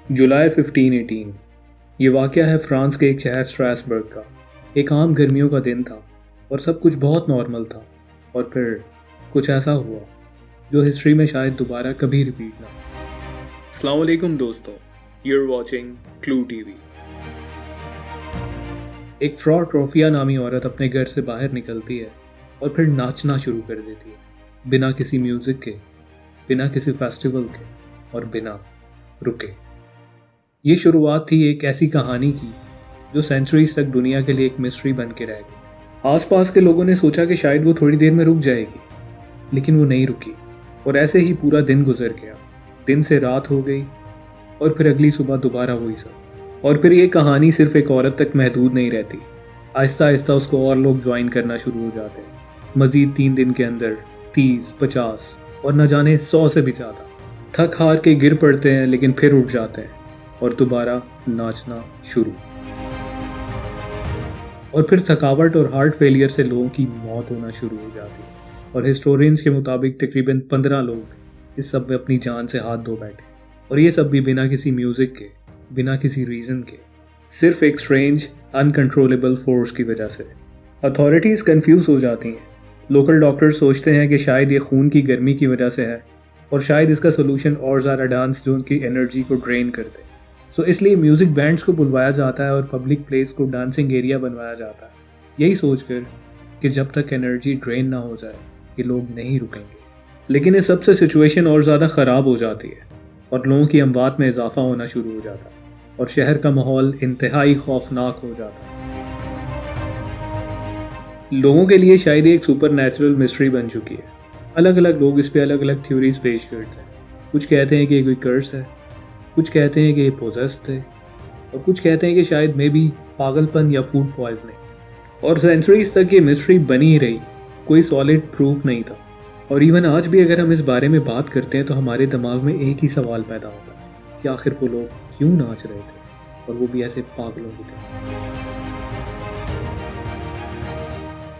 जुलाई 1518। ये वाक़या है फ्रांस के एक शहर स्ट्रासबर्ग का। एक आम गर्मियों का दिन था और सब कुछ बहुत नॉर्मल था। और फिर कुछ ऐसा हुआ जो हिस्ट्री में शायद दोबारा कभी रिपीट ना हो। अस्सलाम वालेकुम दोस्तों, यूर वॉचिंग क्लू टीवी। एक फ्रॉड ट्रोफिया नामी औरत अपने घर से बाहर निकलती है और फिर नाचना शुरू कर देती है, बिना किसी म्यूज़िक के, बिना किसी फेस्टिवल के और बिना रुके। ये शुरुआत थी एक ऐसी कहानी की जो सेंचुरीज तक दुनिया के लिए एक मिस्ट्री बन के रह गई। आसपास के लोगों ने सोचा कि शायद वो थोड़ी देर में रुक जाएगी, लेकिन वो नहीं रुकी और ऐसे ही पूरा दिन गुजर गया। दिन से रात हो गई और फिर अगली सुबह दोबारा वही सब। और फिर ये कहानी सिर्फ एक औरत तक महदूद नहीं रहती। आहिस्ता आहिस्ता उसको और लोग ज्वाइन करना शुरू हो जाते हैं। मजीद 3 दिन के अंदर 30, 50 और न जाने 100 से भी ज़्यादा थक हार के गिर पड़ते हैं, लेकिन फिर उठ जाते हैं और दोबारा नाचना शुरू। और फिर थकावट और हार्ट फेलियर से लोगों की मौत होना शुरू हो जाती है। और हिस्टोरियंस के मुताबिक तकरीबन 15 लोग इस सब में अपनी जान से हाथ धो बैठे। और ये सब भी बिना किसी म्यूजिक के, बिना किसी रीज़न के, सिर्फ एक स्ट्रेंज अनकंट्रोलेबल फोर्स की वजह से। अथॉरिटीज़ कंफ्यूज हो जाती हैं। लोकल डॉक्टर्स सोचते हैं कि शायद ये खून की गर्मी की वजह से है और शायद इसका सोल्यूशन और ज़्यादा डांस जो उनकी एनर्जी को ड्रेन कर दे। सो इसलिए म्यूज़िक बैंड्स को बुलवाया जाता है और पब्लिक प्लेस को डांसिंग एरिया बनवाया जाता है, यही सोचकर कि जब तक एनर्जी ड्रेन ना हो जाए ये लोग नहीं रुकेंगे। लेकिन इस सबसे सिचुएशन और ज़्यादा ख़राब हो जाती है और लोगों की अमवात में इजाफा होना शुरू हो जाता है और शहर का माहौल इंतहाई खौफनाक हो जाता है। लोगों के लिए शायद एक सुपर नेचुरल मिस्ट्री बन चुकी है। अलग अलग लोग इस पे अलग अलग थ्योरीज पेश करते हैं। कुछ कहते हैं कि ये कोई कर्स है, कुछ कहते हैं कि ये पोजेस्ड थे और कुछ कहते हैं कि शायद मे बी पागलपन या फूड पॉइजनिंग। और सेंचुरीज तक ये मिस्ट्री बनी ही रही, कोई सॉलिड प्रूफ नहीं था। और इवन आज भी अगर हम इस बारे में बात करते हैं तो हमारे दिमाग में एक ही सवाल पैदा होता है कि आखिर वो लोग क्यों नाच रहे थे, और वो भी ऐसे पागलों की तरह।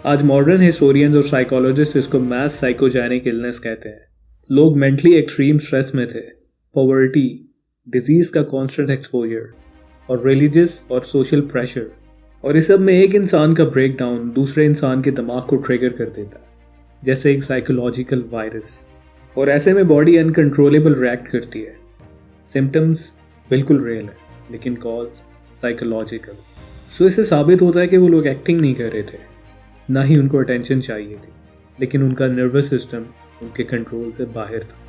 आज मॉडर्न हिस्टोरियंस और साइकोलॉजिस्ट इसको मैस साइकोजेनिक इलनेस कहते हैं। लोग मेंटली एक्सट्रीम स्ट्रेस में थे, पॉवर्टी, डिजीज का कांस्टेंट एक्सपोजर और रिलीजियस और सोशल प्रेशर, और इस सब में एक इंसान का ब्रेकडाउन दूसरे इंसान के दिमाग को ट्रिगर कर देता है, जैसे एक साइकोलॉजिकल वायरस। और ऐसे में बॉडी अनकंट्रोलेबल रिएक्ट करती है। सिम्टम्स बिल्कुल रियल है, लेकिन कॉज साइकोलॉजिकल। सो इससे साबित होता है कि वो लोग एक्टिंग नहीं कर रहे थे, ना ही उनको अटेंशन चाहिए थी, लेकिन उनका नर्वस सिस्टम उनके कंट्रोल से बाहर था।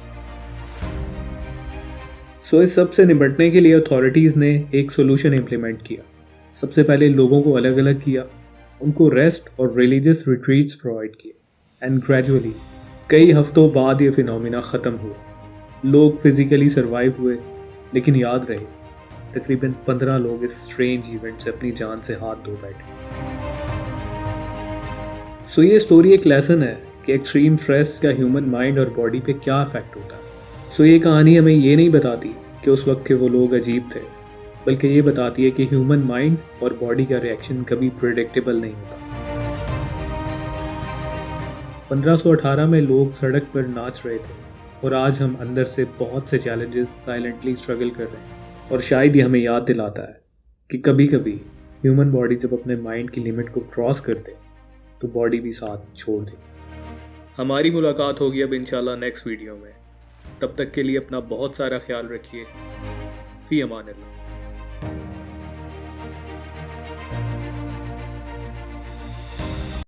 सो इस सब से निपटने के लिए अथॉरिटीज़ ने एक सोल्यूशन इम्प्लीमेंट किया। सबसे पहले लोगों को अलग अलग किया, उनको रेस्ट और रिलीजियस रिट्रीट्स प्रोवाइड किए, एंड ग्रेजुअली कई हफ्तों बाद ये फिनोमिना ख़त्म हुआ। लोग फिजिकली सर्वाइव हुए, लेकिन याद रहे तकरीबन 15 लोग इस स्ट्रेंज इवेंट से अपनी जान से हाथ धो बैठे। सो ये स्टोरी एक लेसन है कि एक्सट्रीम स्ट्रेस का ह्यूमन माइंड और बॉडी पे क्या इफेक्ट होता है। सो ये कहानी हमें ये नहीं बताती कि उस वक्त के वो लोग अजीब थे, बल्कि ये बताती है कि ह्यूमन माइंड और बॉडी का रिएक्शन कभी प्रेडिक्टेबल नहीं होता। 1518 में लोग सड़क पर नाच रहे थे और आज हम अंदर से बहुत से चैलेंजेस साइलेंटली स्ट्रगल कर रहे हैं। और शायद ये हमें याद दिलाता है कि कभी कभी ह्यूमन बॉडी जब अपने माइंड की लिमिट को क्रॉस कर दे तो बॉडी भी साथ छोड़ दे। हमारी मुलाकात होगी अब इंशाल्लाह नेक्स्ट वीडियो में। तब तक के लिए अपना बहुत सारा ख्याल रखिए। फी अमान अल्लाह।